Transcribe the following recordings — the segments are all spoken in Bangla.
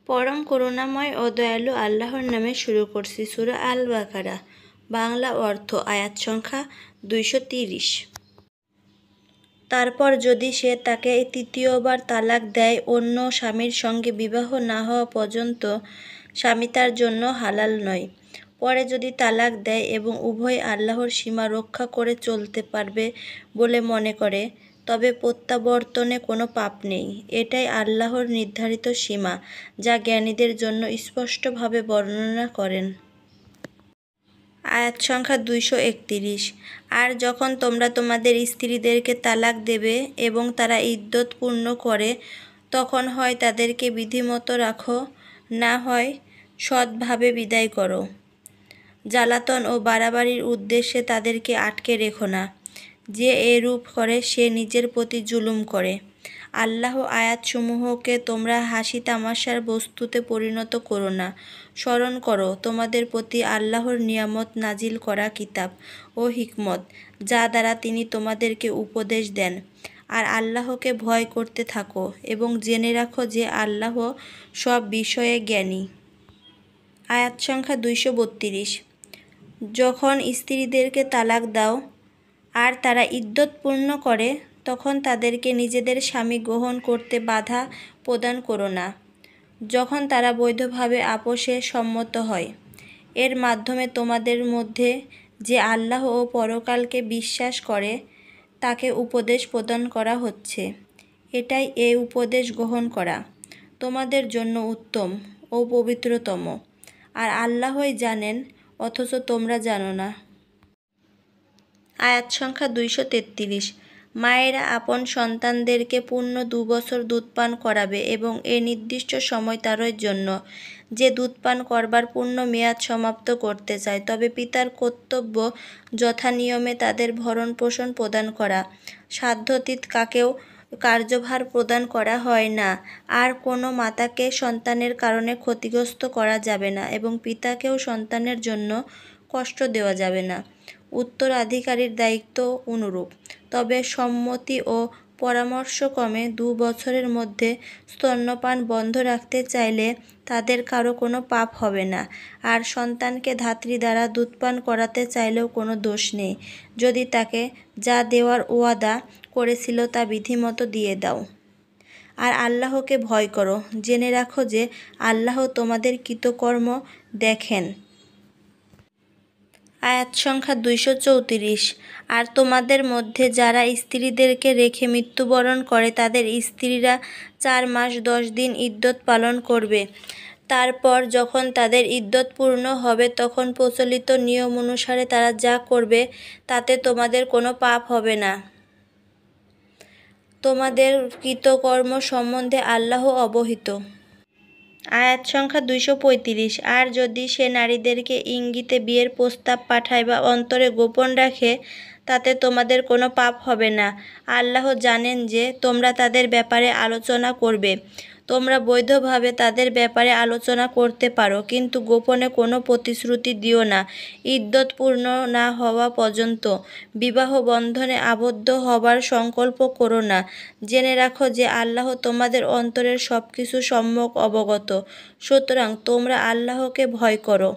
পরম করুণাময় ও দয়ালু আল্লাহর নামে শুরু করছি। সূরা আল বাকারা। বাংলা অর্থ। আয়াত সংখ্যা 230। তারপর যদি সে তাকে তৃতীয়বার তালাক দেয়, অন্য স্বামীর সঙ্গে বিবাহ না হওয়া পর্যন্ত স্বামী তার জন্য হালাল নয়। পরে যদি তালাক দেয় এবং উভয় আল্লাহর সীমা রক্ষা করে চলতে পারবে বলে মনে করে, তবে প্রত্যাবর্তনে কোনো পাপ নেই। এটাই আল্লাহর নির্ধারিত সীমা, যা জ্ঞানীদের জন্য স্পষ্টভাবে বর্ণনা করেন। আয়াত সংখ্যা 231। আর যখন তোমরা তোমাদের স্ত্রীদেরকে তালাক দেবে এবং তারা ইদ্যত পূর্ণ করে, তখন হয় তাদেরকে বিধিমতো রাখো, না হয় সৎভাবে বিদায় করো। জ্বালাতন ও বাড়াবাড়ির উদ্দেশ্যে তাদেরকে আটকে রেখো না। যে এরূপ করে সে নিজের প্রতি জুলুম করে। আল্লাহ আয়াতসমূহকে তোমরা হাসি তামাশার বস্তুতে পরিণত করো না। স্মরণ করো তোমাদের প্রতি আল্লাহর নিয়ামত নাজিল করা কিতাব ও হিকমত, যা দ্বারা তিনি তোমাদেরকে উপদেশ দেন। আর আল্লাহকে ভয় করতে থাকো এবং জেনে রাখো যে আল্লাহ সব বিষয়ে জ্ঞানী। আয়াত সংখ্যা 232। যখন স্ত্রীদেরকে তালাক দাও আর তারা ইদ্যত পূর্ণ করে, তখন তাদেরকে নিজেদের স্বামী গ্রহণ করতে বাধা প্রদান করো না, যখন তারা বৈধভাবে আপোষে সম্মত হয়। এর মাধ্যমে তোমাদের মধ্যে যে আল্লাহ ও পরকালকে বিশ্বাস করে তাকে উপদেশ প্রদান করা হচ্ছে। এটাই এ উপদেশ গ্রহণ করা তোমাদের জন্য উত্তম ও পবিত্রতম। আর আল্লাহই জানেন, অথচ তোমরা জানো না। আয়াত সংখ্যা 233। মায়েরা আপন সন্তানদেরকে পূর্ণ 2 বছর দুধ পান করাবে এবং এ নির্দিষ্ট সময় তারের জন্য, যে দুধ পান করবার পূর্ণ মেয়াদ সমাপ্ত করতে চায়। তবে পিতার কর্তব্য যথানিয়মে তাদের ভরণ পোষণ প্রদান করা। সাধ্যাতীত কাকেও কার্যভার প্রদান করা হয় না। আর কোনো মাতাকে সন্তানের কারণে ক্ষতিগ্রস্ত করা যাবে না এবং পিতাকেও সন্তানের জন্য কষ্ট দেওয়া যাবে না। উত্তরাধিকারীর দায়িত্ব অনুরূপ। তবে সম্মতি ও পরামর্শক্রমে 2 বছরের মধ্যে স্তন্যপান বন্ধ রাখতে চাইলে তাদের কারো কোনো পাপ হবে না। আর সন্তানকে ধাত্রী দ্বারা দুধপান করাতে চাইলেও কোনো দোষ নেই, যদি তাকে যা দেওয়ার ওয়াদা করেছিল তা বিধিমতো দিয়ে দাও। আর আল্লাহকে ভয় করো, জেনে রাখো যে আল্লাহ তোমাদের কৃতকর্ম দেখেন। আয়াত সংখ্যা 234। আর তোমাদের মধ্যে যারা স্ত্রীদেরকে রেখে মৃত্যুবরণ করে, তাদের স্ত্রীরা 4 মাস 10 দিন ইদ্যত পালন করবে। তারপর যখন তাদের ইদ্যত পূর্ণ হবে, তখন প্রচলিত নিয়ম অনুসারে তারা যা করবে তাতে তোমাদের কোনো পাপ হবে না। তোমাদের কৃতকর্ম সম্বন্ধে আল্লাহ অবহিত। আয়াত সংখ্যা 235। আর যদি সে নারীদেরকে ইঙ্গিতে বিয়ের প্রস্তাব পাঠায় বা অন্তরে গোপন রাখে, তাতে তোমাদের কোনো পাপ হবে না। আল্লাহ জানেন যে তোমরা তাদের ব্যাপারে আলোচনা করবে। তোমরা বৈধভাবে তাদের ব্যাপারে আলোচনা করতে পারো, কিন্তু গোপনে কোনো প্রতিশ্রুতি দিও না। ইদ্যত পূর্ণ না হওয়া পর্যন্ত বিবাহ বন্ধনে আবদ্ধ হবার সংকল্প করো না। জেনে রাখো যে আল্লাহ তোমাদের অন্তরের সবকিছু সম্যক অবগত। সুতরাং তোমরা আল্লাহকে ভয় করো।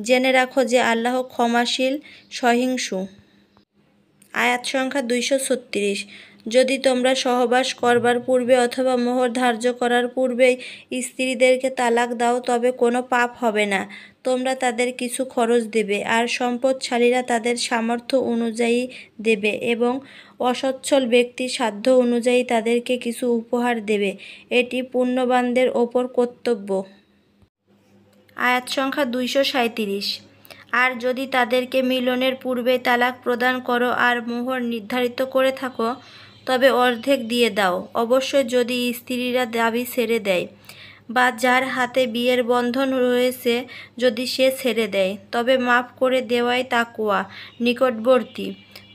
জেনে রাখো যে আল্লাহ ক্ষমাশীল, সহিষ্ণু। আয়াত সংখ্যা 236। যদি তোমরা সহবাস করবার পূর্বে অথবা মোহর ধার্য করার পূর্বেই স্ত্রীদেরকে তালাক দাও, তবে কোনো পাপ হবে না। তোমরা তাদের কিছু খরচ দেবে, আর সম্পদশালীরা তাদের সামর্থ্য অনুযায়ী দেবে এবং অসচ্ছল ব্যক্তির সাধ্য অনুযায়ী তাদেরকে কিছু উপহার দেবে। এটি পুণ্যবানদের ওপর কর্তব্য। আয়াত সংখ্যা 237। আর যদি তাদেরকে মিলনের পূর্বেই তালাক প্রদান করো আর মোহর নির্ধারিত করে থাকো, তবে অর্ধেক দিয়ে দাও। অবশ্যই যদি স্ত্রীরা দাবি ছেড়ে দেয় বা যার হাতে বিয়ের বন্ধন রয়েছে যদি সে ছেড়ে দেয়, তবে মাফ করে দেওয়াই তাকওয়া নিকটবর্তী।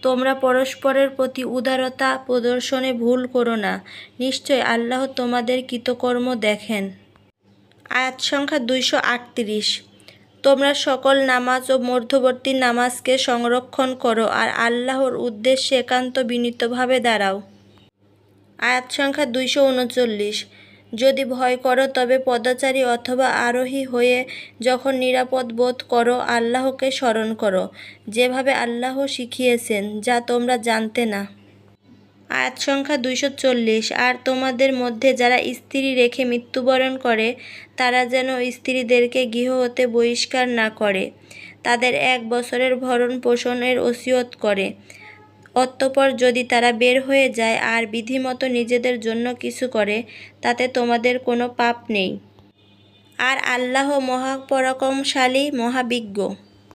তোমরা পরস্পরের প্রতি উদারতা প্রদর্শনে ভুল করো না। নিশ্চয় আল্লাহ তোমাদের কৃতকর্ম দেখেন। আয়াত সংখ্যা 238। তোমরা সকল নামাজ ও মধ্যবর্তী নামাজকে সংরক্ষণ করো আর আল্লাহর উদ্দেশ্যে একান্ত বিনীতভাবে দাঁড়াও। আয়াত সংখ্যা 239। যদি ভয় করো তবে পদচারী অথবা আরোহী হয়ে যখন নিরাপদ বোধ করো আল্লাহকে স্মরণ করো, যেভাবে আল্লাহ শিখিয়েছেন, যা তোমরা জানতে না। আয়াত সংখ্যা 240। আর তোমাদের মধ্যে যারা স্ত্রী রেখে মৃত্যুবরণ করে তারা যেন স্ত্রীদেরকে গৃহ হতে বহিষ্কার না করে, তাদের 1 বছরের ভরণ পোষণের ওসিয়ত করে। অতঃপর যদি তারা বের হয়ে যায় আর বিধিমতো নিজেদের জন্য কিছু করে, তাতে তোমাদের কোনো পাপ নেই। আর আল্লাহ মহাপরাক্রমশালী, মহাবিজ্ঞ।